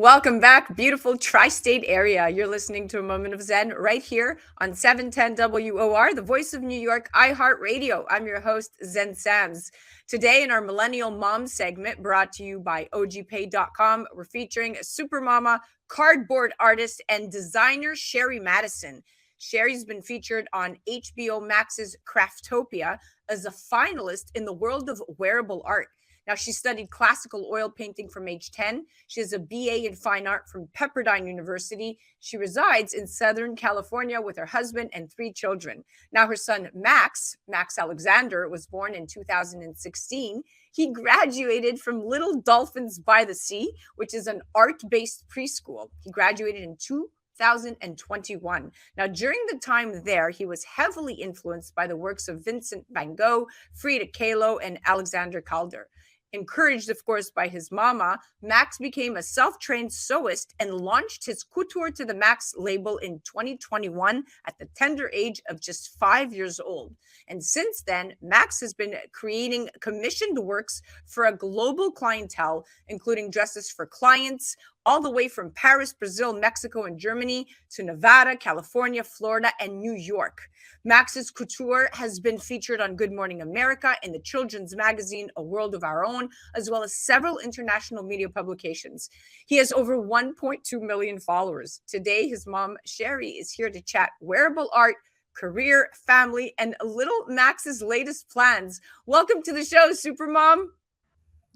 Welcome back, beautiful tri-state area. You're listening to A Moment of Zen right here on 710 WOR, the voice of New York, iHeartRadio. I'm your host, Zen Sams. Today in our Millennial Mom segment, brought to you by OGPay.com, we're featuring supermama, cardboard artist, and designer Sherri Madison. Sherri's been featured on HBO Max's Craftopia as a finalist in the world of wearable art. Now, she studied classical oil painting from age 10. She has a BA in fine art from Pepperdine University. She resides in Southern California with her husband and 3 children. Now, her son, Max Alexander, was born in 2016. He graduated from Little Dolphins by the Sea, which is an art based preschool. He graduated in 2021. Now, during the time there, he was heavily influenced by the works of Vincent van Gogh, Frida Kahlo, and Alexander Calder. Encouraged, of course, by his mama, Max became a self-trained sewist and launched his couture to the Max label in 2021 at the tender age of just 5 years old. And since then, Max has been creating commissioned works for a global clientele, including dresses for clients all the way from Paris, Brazil, Mexico, and Germany to Nevada, California, Florida, and New York. Max's couture has been featured on Good Morning America and the children's magazine A World of Our Own, as well as several international media publications. He has over 1.2 million followers. Today, his mom, Sherri, is here to chat wearable art, career, family, and little Max's latest plans. Welcome to the show, Supermom.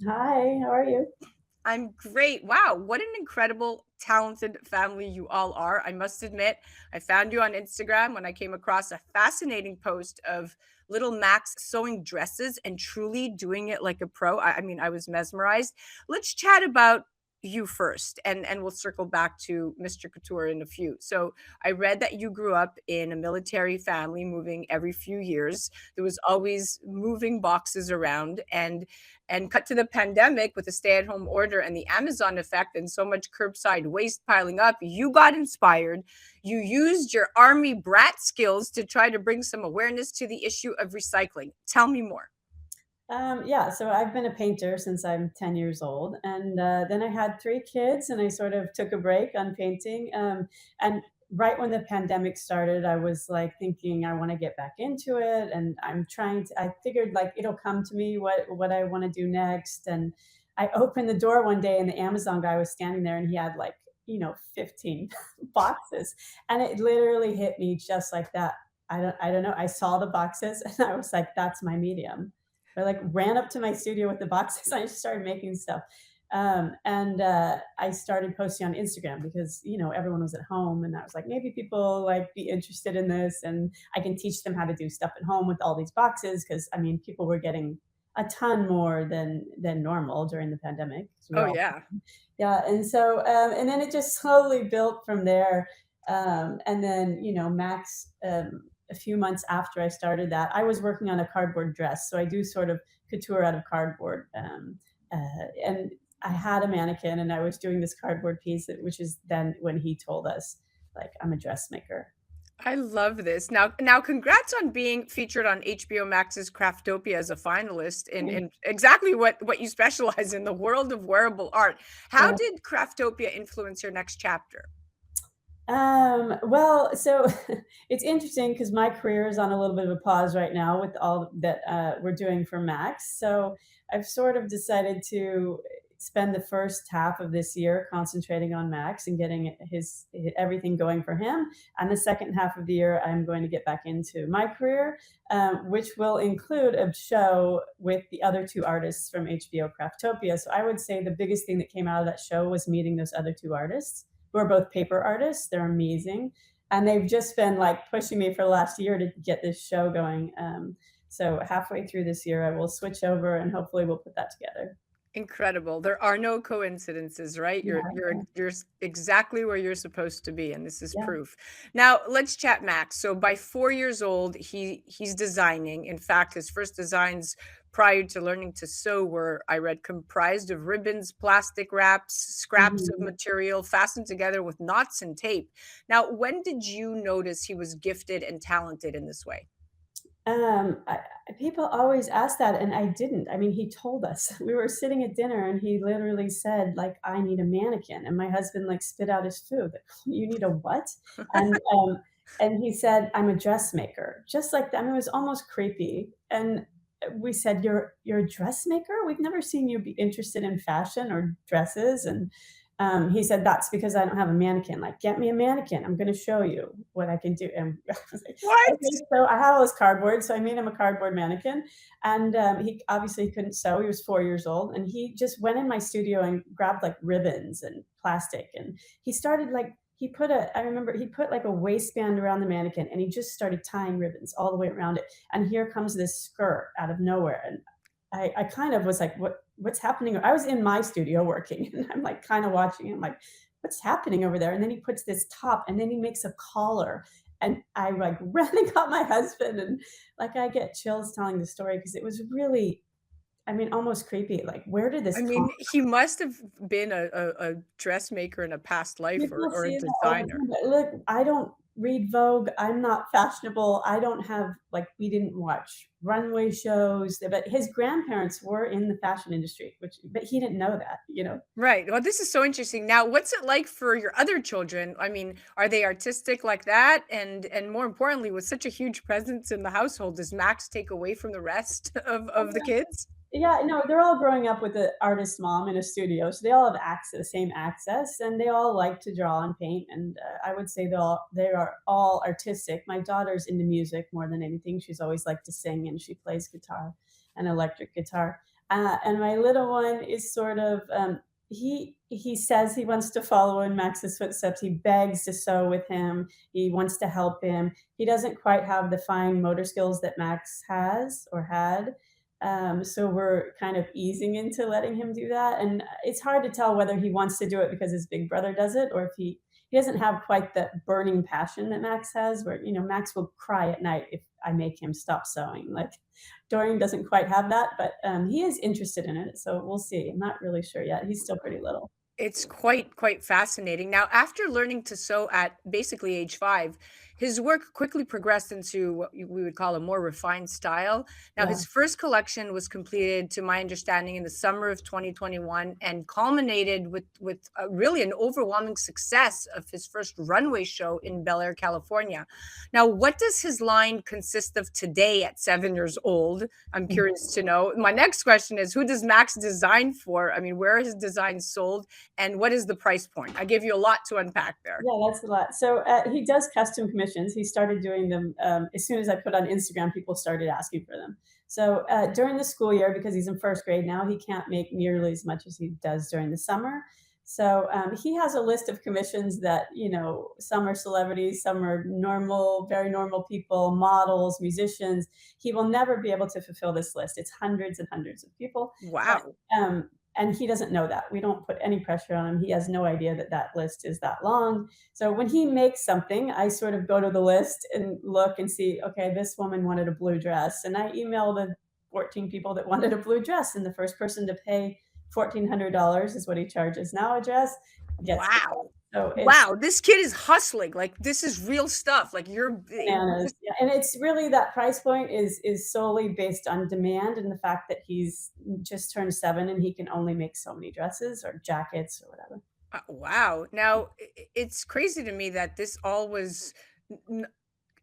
Hi, how are you? I'm great. Wow, what an incredible, talented family you all are. I must admit, I found you on Instagram when I came across a fascinating post of little Max sewing dresses and truly doing it like a pro. I mean, I was mesmerized. Let's chat about you first, and we'll circle back to Mr. Couture in a few. So, I read that you grew up in a military family, moving every few years. There was always moving boxes around, and cut to the pandemic with a stay-at-home order and the Amazon effect and so much curbside waste piling up, you got inspired. You used your army brat skills to try to bring some awareness to the issue of recycling. Tell me more. Yeah, so I've been a painter since I'm 10 years old. And then I had 3 kids and I sort of took a break on painting. And right when the pandemic started, I was like thinking I want to get back into it. And I figured like it'll come to me what I want to do next. And I opened the door one day and the Amazon guy was standing there and he had like, 15 boxes. And it literally hit me just like that. I don't know. I saw the boxes and I was like, that's my medium. I like ran up to my studio with the boxes. I just started making stuff. And I started posting on Instagram because, everyone was at home and I was like, maybe people like be interested in this and I can teach them how to do stuff at home with all these boxes. Cause I mean, people were getting a ton more than normal during the pandemic. 'Cause we Oh, were all, yeah. yeah. And so, and then it just slowly built from there. And then, Max, a few months after I started that, I was working on a cardboard dress. So I do sort of couture out of cardboard. And I had a mannequin and I was doing this cardboard piece, which is then when he told us, like, I'm a dressmaker. I love this. Now, congrats on being featured on HBO Max's Craftopia as a finalist in exactly what you specialize in, the world of wearable art. How Yeah. did Craftopia influence your next chapter? Well, so it's interesting because my career is on a little bit of a pause right now with all that we're doing for Max. So I've sort of decided to spend the first half of this year concentrating on Max and getting everything going for him. And the second half of the year, I'm going to get back into my career, which will include a show with the other 2 artists from HBO Craftopia. So I would say the biggest thing that came out of that show was meeting those other 2 artists who are both paper artists. They're amazing. And they've just been like pushing me for the last year to get this show going. So halfway through this year, I will switch over and hopefully we'll put that together. Incredible. There are no coincidences, right? You're Yeah, you're you're exactly where you're supposed to be, and this is yeah. proof. Now, let's chat Max. So by 4 years old, he's designing. In fact, his first designs prior to learning to sew were, I read, comprised of ribbons, plastic wraps, scraps of Mhm. material fastened together with knots and tape. Now, when did you notice he was gifted and talented in this way? People always ask that, and I didn't. I mean, he told us. We were sitting at dinner, and he literally said, like, "I need a mannequin," and my husband, like, spit out his food. Like, "You need a what?" And, and he said, "I'm a dressmaker." Just like that. I mean, it was almost creepy, and we said, "You're a dressmaker? We've never seen you be interested in fashion or dresses," and he said, "That's because I don't have a mannequin. Like, get me a mannequin. I'm going to show you what I can do." And I was like, What? okay. So I had all this cardboard. So I made him a cardboard mannequin. And he obviously couldn't sew. He was 4 years old. And he just went in my studio and grabbed like ribbons and plastic. And he started like, I remember he put like a waistband around the mannequin and he just started tying ribbons all the way around it. And here comes this skirt out of nowhere. And I kind of was like, what's happening? I was in my studio working and I'm like kind of watching him like, what's happening over there? And then he puts this top and then he makes a collar. And I like ran and got my husband and like I get chills telling the story because it was really, I mean, almost creepy. Like, where did this I come mean, he must have been a dressmaker in a past life People or a see that all the designer. time, but look, I don't read Vogue, I'm not fashionable, I don't have like, we didn't watch runway shows, but his grandparents were in the fashion industry, which but he didn't know that, you know? Right. Well, this is so interesting. Now, what's it like for your other children? I mean, are they artistic like that? And more importantly, with such a huge presence in the household, does Max take away from the rest of the kids? Yeah, no, they're all growing up with an artist mom in a studio, so they all have access, the same access, and they all like to draw and paint. And I would say they are all artistic. My daughter's into music more than anything. She's always liked to sing, and she plays guitar and electric guitar. And my little one is sort of he says he wants to follow in Max's footsteps. He begs to sew with him. He wants to help him. He doesn't quite have the fine motor skills that Max has or had, so we're kind of easing into letting him do that. And it's hard to tell whether he wants to do it because his big brother does it or if he doesn't have quite that burning passion that Max has, where, you know, Max will cry at night if I make him stop sewing. Like Dorian doesn't quite have that, but he is interested in it. So we'll see. I'm not really sure yet. He's still pretty little. It's quite fascinating. Now, after learning to sew at basically age 5, his work quickly progressed into what we would call a more refined style. Now, Yeah. his first collection was completed, to my understanding, in the summer of 2021 and culminated with really an overwhelming success of his first runway show in Bel Air, California. Now, what does his line consist of today at 7 years old? I'm curious to know. My next question is, who does Max design for? I mean, where are his designs sold? And what is the price point? I gave you a lot to unpack there. Yeah, that's a lot. So he does custom commissions. He started doing them as soon as I put on Instagram. People started asking for them. So during the school year, because he's in first grade now, he can't make nearly as much as he does during the summer. So he has a list of commissions that, you know, some are celebrities, some are normal, very normal people, models, musicians. He will never be able to fulfill this list. It's hundreds and hundreds of people. But Wow. and he doesn't know that. We don't put any pressure on him. He has no idea that that list is that long. So when he makes something, I sort of go to the list and look and see, okay, this woman wanted a blue dress. And I email the 14 people that wanted a blue dress. And the first person to pay $1,400 is what he charges now a dress gets the dress. Wow. So it's Wow, this kid is hustling. Like this is real stuff. Like bananas. Yeah, and it's really that price point is solely based on demand and the fact that he's just turned 7 and he can only make so many dresses or jackets or whatever. wow. Now, it's crazy to me that this all was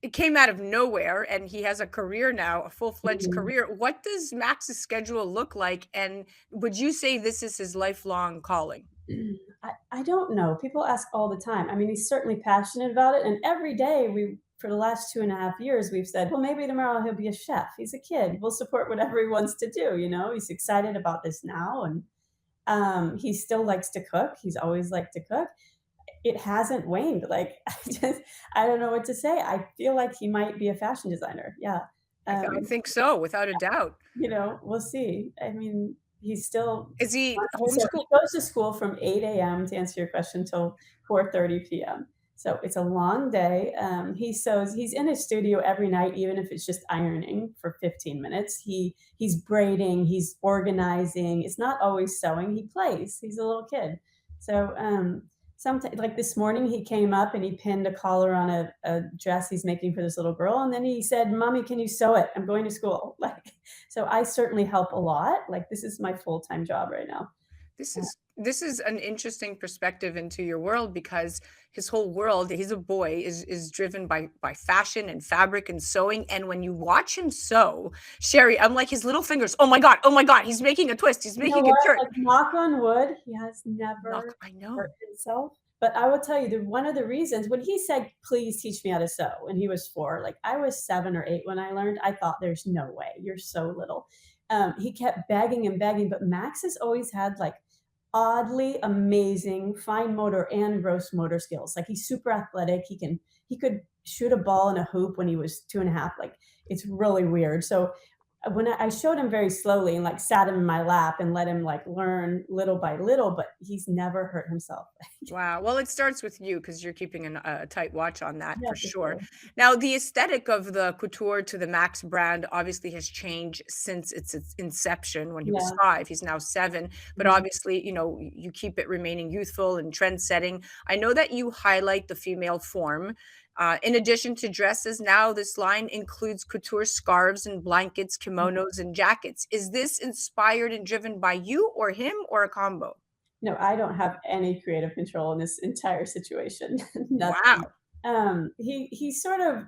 it came out of nowhere and he has a career now, a full-fledged Mhm. career. What does Max's schedule look like? And would you say this is his lifelong calling? I don't know. People ask all the time. I mean, he's certainly passionate about it. And every day for the last 2.5 years, we've said, well, maybe tomorrow he'll be a chef. He's a kid. We'll support whatever he wants to do. You know, he's excited about this now. And he still likes to cook. He's always liked to cook. It hasn't waned. Like, I don't know what to say. I feel like he might be a fashion designer. Yeah. I Um, think so, without a doubt. you know, we'll see. I mean, he's still Is he so he homeschooled? goes to school from 8 a.m. to answer your question till 4:30 p.m. So it's a long day. He sews. He's in his studio every night, even if it's just ironing for 15 minutes. He's braiding. He's organizing. It's not always sewing. He plays. He's a little kid. So Sometimes, like this morning, he came up and he pinned a collar on a dress he's making for this little girl, and then he said, "Mommy, can you sew it? I'm going to school." Like, so I certainly help a lot. Like, this is my full-time job right now. This is an interesting perspective into your world because his whole world, he's a boy, is driven by fashion and fabric and sewing. And when you watch him sew, Sherry, I'm like his little fingers. Oh my God, he's making a twist. He's You know making a what? turn. Like, knock on wood, he has Knock, never I hurt know. himself. But I will tell you that one of the reasons when he said, "Please teach me how to sew," and he was 4, like, I was 7 or 8 when I learned, I thought, "There's no way, you're so little." He kept begging and begging, but Max has always had, like, oddly amazing fine motor and gross motor skills. Like, he's super athletic, he could shoot a ball in a hoop when he was 2 and a half, like, it's really weird. So when I showed him very slowly and like sat him in my lap and let him like learn little by little, but he's never hurt himself. Wow. Well, it starts with you because you're keeping a tight watch on that Yeah, for for sure. sure. Now, the aesthetic of the couture to the Max brand obviously has changed since its inception when he was Yeah. 5. He's now 7, but Mhm. obviously, you keep it remaining youthful and trend setting. I know that you highlight the female form. In addition to dresses, now this line includes couture scarves and blankets, kimonos, and jackets. Is this inspired and driven by you or him or a combo? No, I don't have any creative control in this entire situation. Nothing. Wow. He sort of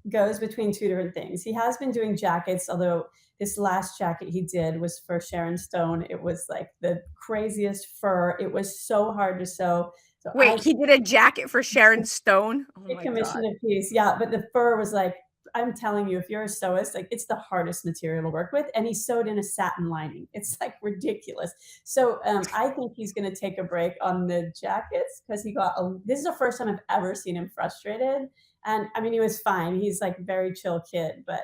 goes between 2 different things. He has been doing jackets, although this last jacket he did was for Sharon Stone. It was like the craziest fur. It was so hard to sew. So I Wait, he did a jacket for Sharon Stone? Oh He my god. commissioned a piece, yeah, but the fur was like, I'm telling you, if you're a sewist, like, it's the hardest material to work with, and he sewed in a satin lining. It's, like, ridiculous. So, I think he's gonna take a break on the jackets because he got a this is the first time I've ever seen him frustrated, and, I mean, he was fine. He's, like, very chill kid, but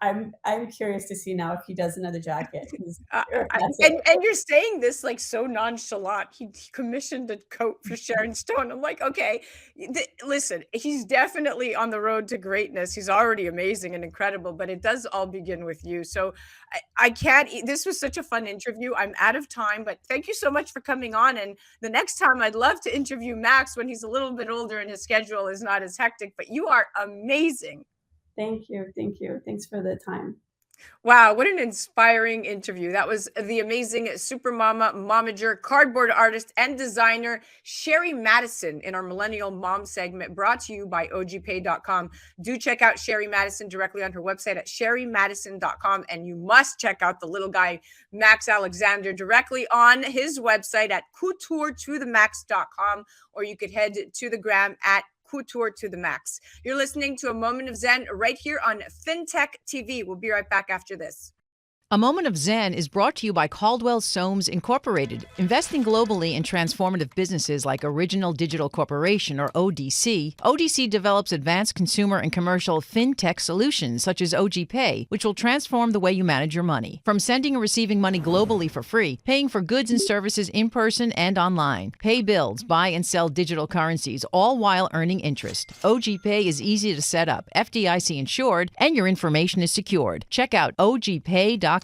I'm curious to see now if he does another jacket, 'cause or if I that's it. and you're saying this, like, so nonchalant. He commissioned a coat for Sharon Stone. I'm like, "Okay, listen, he's definitely on the road to greatness. He's already amazing and incredible, but it does all begin with you." So, I can't this was such a fun interview. I'm out of time, but thank you so much for coming on, and the next time, I'd love to interview Max when he's a little bit older and his schedule is not as hectic, but you are amazing. Thank you, thank you. Thanks for the time. Wow, what an inspiring interview. That was the amazing super mama, momager, cardboard artist, and designer, Sherri Madison, in our Millennial Mom segment, brought to you by OGPay.com. Do check out Sherri Madison directly on her website at sherrymadison.com. And you must check out the little guy, Max Alexander, directly on his website at couturetothemax.com, or you could head to the gram at Couture to the Max. You're listening to A Moment of Zen right here on FinTech TV. We'll be right back after this. A Moment of Zen is brought to you by Caldwell Soames Incorporated, investing globally in transformative businesses like Original Digital Corporation, or ODC. ODC develops advanced consumer and commercial fintech solutions such as OGPay, which will transform the way you manage your money. From sending and receiving money globally for free, paying for goods and services in person and online, pay bills, buy and sell digital currencies, all while earning interest. OGPay is easy to set up, FDIC insured, and your information is secured. Check out OGPay.com.